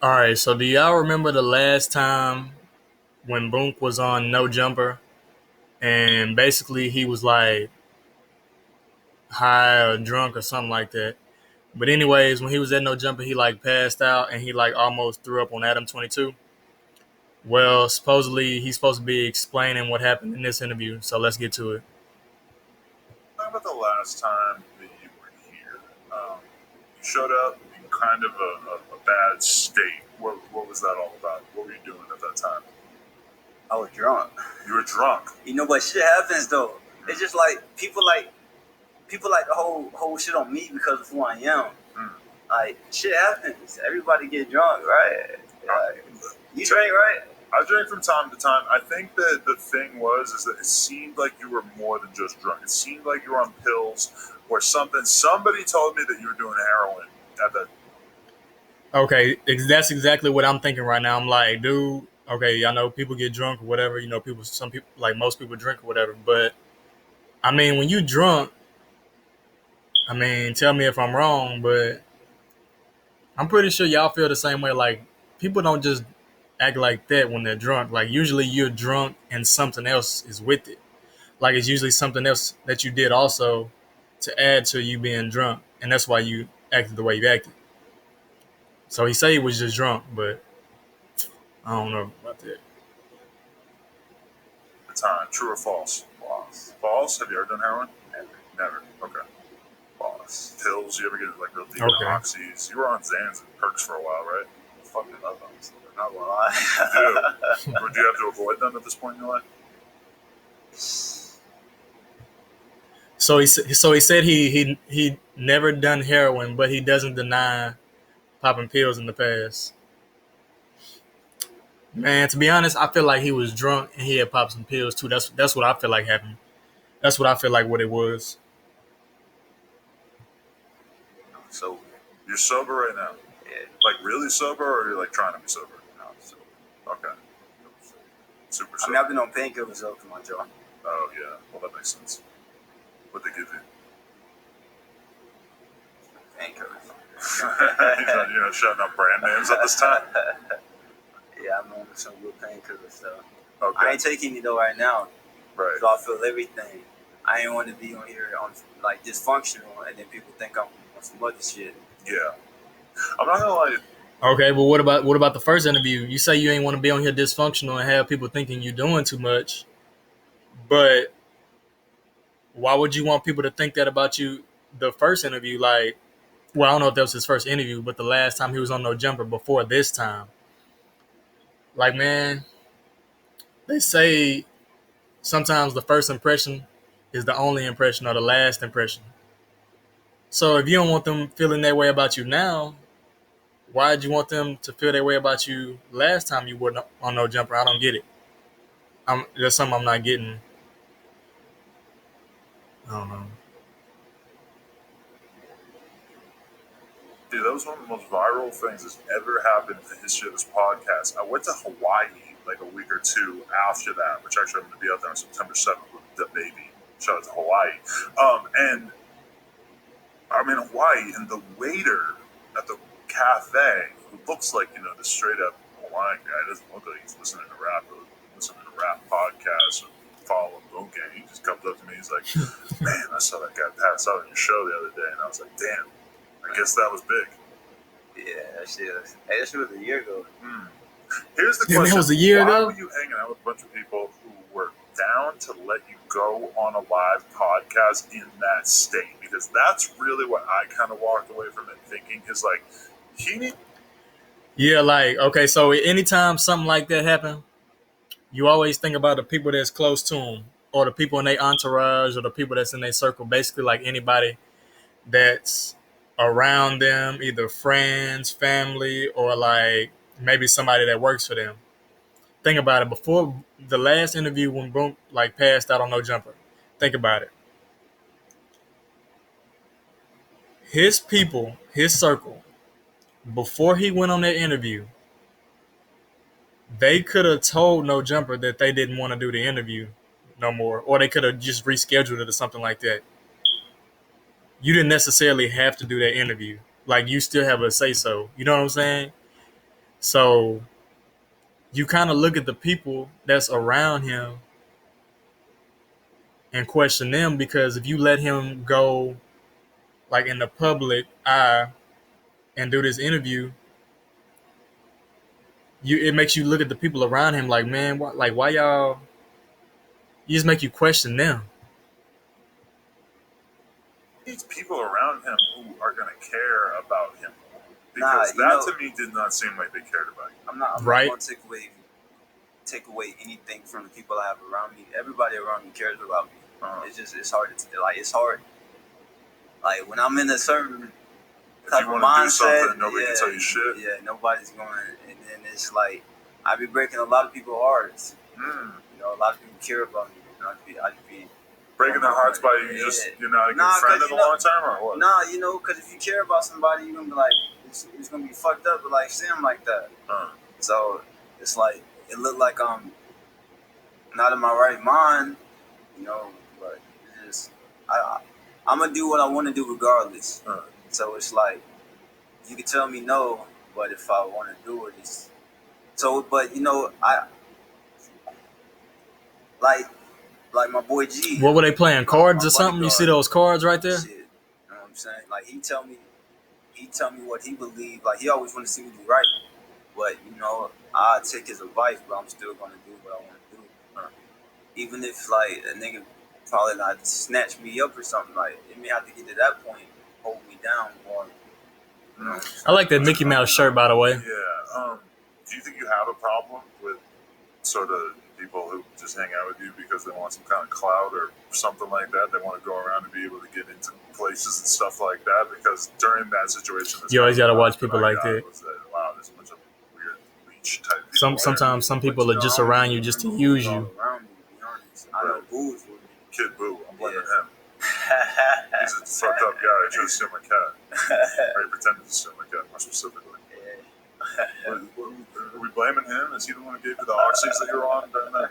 All right, so do y'all remember the last time when Boonk was on No Jumper and basically he was like high or drunk or something like that? But anyways, when he was at No Jumper, he like passed out and he like almost threw up on Adam22. Well, supposedly he's supposed to be explaining what happened in this interview, so let's get to it. How about the last time that you were here? You showed up in kind of a bad state. What was that all about? What were you doing at that time? I was drunk. You were drunk. But shit happens though. It's just like people like the whole shit on me because of who I am. Like shit happens. Everybody get drunk, right? Like, you drink, right? I drink from time to time. I think that the thing is that it seemed like you were more than just drunk. It seemed like you were on pills or something. Somebody told me that you were doing heroin at that. Okay, that's exactly what I'm thinking right now. I'm like, dude, okay, I know people get drunk or whatever. You know, some people, like most people drink or whatever. But I mean, when you drunk, I mean, tell me if I'm wrong, but I'm pretty sure y'all feel the same way. Like, people don't just act like that when they're drunk. Like, usually you're drunk and something else is with it. Like, it's usually something else that you did also to add to you being drunk. And that's why you acted the way you acted. So he said he was just drunk, but I don't know about that. The time, true or false? False. False? Have you ever done heroin? Never. Okay. False. Pills? You ever get like real deep Okay. oxys? You were on Xans and Perks for a while, right? I fucking love them. Not gonna lie. Would you have to avoid them at this point in your life? So he said he never done heroin, but he doesn't deny popping pills in the past. Man, to be honest, I feel like he was drunk and he had popped some pills too. That's what I feel like happened. That's what I feel like what it was. So You're sober right now? yeah. Like really sober, or you're like trying to be sober? No, so. Okay. Super I sober. mean, I've been on painkillers up to my jaw. Oh yeah, well that makes sense. What'd they give you? Painkillers. You're not shouting out brand names at this time? Yeah, I'm on some good painkillers stuff. Okay. I ain't taking it though right now, Right. so I feel everything. I ain't want to be on here on like dysfunctional, and then people think I'm on some other shit. Yeah. I'm not gonna lie. Okay, but what about the first interview? You say you ain't want to be on here dysfunctional and have people thinking you're doing too much, but why would you want people to think that about you? The first interview, like, well, I don't know if that was his first interview, but the last time he was on No Jumper before this time, like, man, they say sometimes the first impression is the only impression or the last impression. So if you don't want them feeling that way about you now, why'd you want them to feel that way about you last time you were on No Jumper? I don't get it. There's something I'm not getting. I don't know. Dude, that was one of the most viral things that's ever happened in the history of this podcast. I went to Hawaii like a week or two after that, which actually I'm going to be out there on September 7th with the baby. Shout out to Hawaii. And I'm in Hawaii, and the waiter at the cafe, who looks like, the straight up Hawaiian guy, doesn't look like he's listening to rap or listening to rap podcasts or following Boonk. He just comes up to me, he's like, man, I saw that guy pass out on your show the other day. And I was like, damn. I guess that was big. Yeah, that shit was a year ago. Here's the Damn, question. that was a year Why ago? were you hanging out with a bunch of people who were down to let you go on a live podcast in that state? Because that's really what I kind of walked away from it thinking is like, Yeah, like, okay, so anytime something like that happen, you always think about the people that's close to them or the people in their entourage or the people that's in their circle, basically like anybody that's around them, either friends, family, or like maybe somebody that works for them. Think about it. Before the last interview when Boonk like passed out on No Jumper, think about it. His people, his circle, before he went on that interview, they could have told No Jumper that they didn't want to do the interview no more, or they could have just rescheduled it or something like that. You didn't necessarily have to do that interview. Like, you still have a say so. You know what I'm saying? So you kind of look at the people that's around him and question them, because if you let him go like in the public eye and do this interview, it makes you look at the people around him like, man, why y'all? You just make you question them. These people around him who are going to care about him, because to me did not seem like they cared about him. I'm not going to take away anything from the people I have around me. Everybody around me cares about me. It's hard to it's hard. Like when I'm in a certain type of mindset, nobody can tell you shit. Yeah, nobody's going. And then it's like I be breaking a lot of people's hearts. You know, a lot of people care about me. I'd be breaking their hearts by you. Just you're not a good friend in the long term, or what? Nah, you know, because if you care about somebody, you're gonna be like, it's gonna be fucked up, but like see him like that. So it's like it looked like I'm not in my right mind, you know. But it's just I'm gonna do what I want to do regardless. So it's like you can tell me no, but if I want to do it, it's so. But you know, I like my boy G. What were they playing? Cards or something? You see those cards right there? Shit. You know what I'm saying? Like he tell me what he believed. Like he always want to see me do right. But you know, I take his advice, but I'm still gonna do what I want to do. Even if like a nigga probably not snatch me up or something, like it may have to get to that point, hold me down more. You know I like that Mickey Mouse shirt, by the way. Yeah. Do you think you have a problem with sort of people who just hang out with you because they want some kind of clout or something like that? They want to go around and be able to get into places and stuff like that. Because during that situation, you always got to watch people like that. Wow, there's a bunch of weird leech type people. Sometimes some people are just around you just to use you. Around me, to be honest. I know Boo's with me. Kid Boo, I'm blaming him. He's a fucked up guy. He tried to steal my cat. Or he pretended to steal my cat, more specifically. Are we blaming him? Is he the one who gave you the oxys that you were on during that?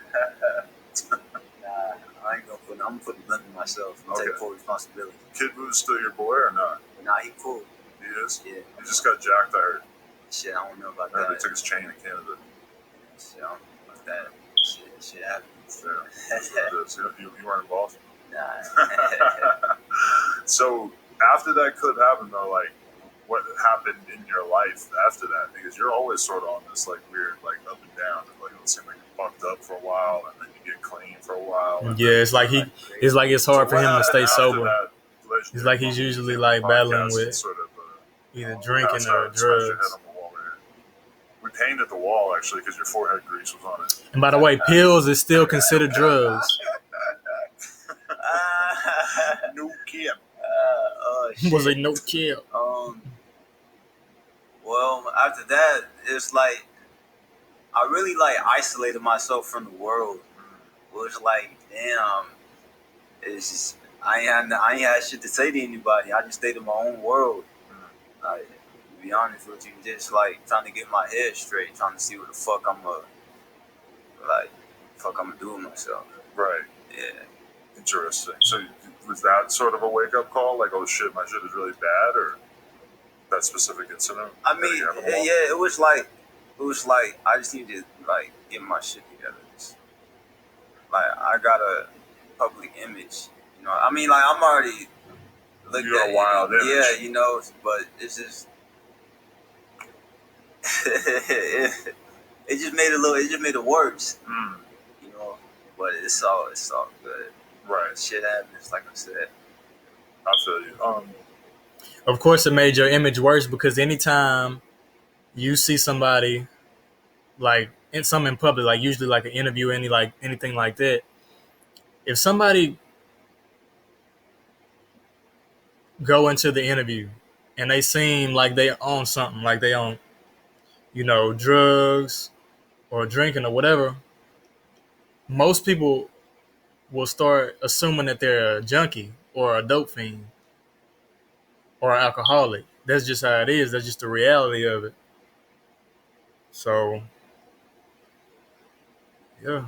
Nah, I ain't gonna put. I'm putting blame on myself. I'm taking full responsibility. Kid Boo's still your boy or not? Nah, he cool. He is? Yeah. He just got jacked, I heard. Shit, I don't know about Maybe that. he took his chain in Canada. Shit, I don't know about that. Shit happens. Yeah, that's what it is. You weren't involved? Nah. So, after that clip happened, though, like, what happened in your life after that? Because you're always sort of on this, like, weird, like, up and down. Like, it seems like you're fucked up for a while, and then you get clean for a while. Yeah, it's like it's hard for him to stay sober. It's like he's usually, like, battling with sort of, either drinking or drugs. We painted the wall, actually, because your forehead grease was on it. And by the way, pills is still considered drugs. No kid. Was a no kill. Well, after that, it's like I really like isolated myself from the world. It was like, damn, it's just I ain't had shit to say to anybody. I just stayed in my own world. Like, to be honest with you, just like trying to get my head straight, trying to see what the fuck I'm gonna do with myself. Right. Yeah. Interesting. So was that sort of a wake up call? Like, oh shit, my shit is really bad, or that specific incident? I mean, yeah, it was like I just need to like get my shit together. Like I got a public image, you know. I mean, like I'm already looked you got at a wild image. Yeah, you know, but it's just it just made it worse. You know, but it's all good. Right. Shit happens, like I said. I feel you. Of course, it made your image worse because anytime you see somebody like in public, like usually like an interview, anything like that, if somebody go into the interview and they seem like they own something, like they own, you know, drugs or drinking or whatever, most people will start assuming that they're a junkie or a dope fiend or an alcoholic. That's just how it is. That's just the reality of it. So, yeah.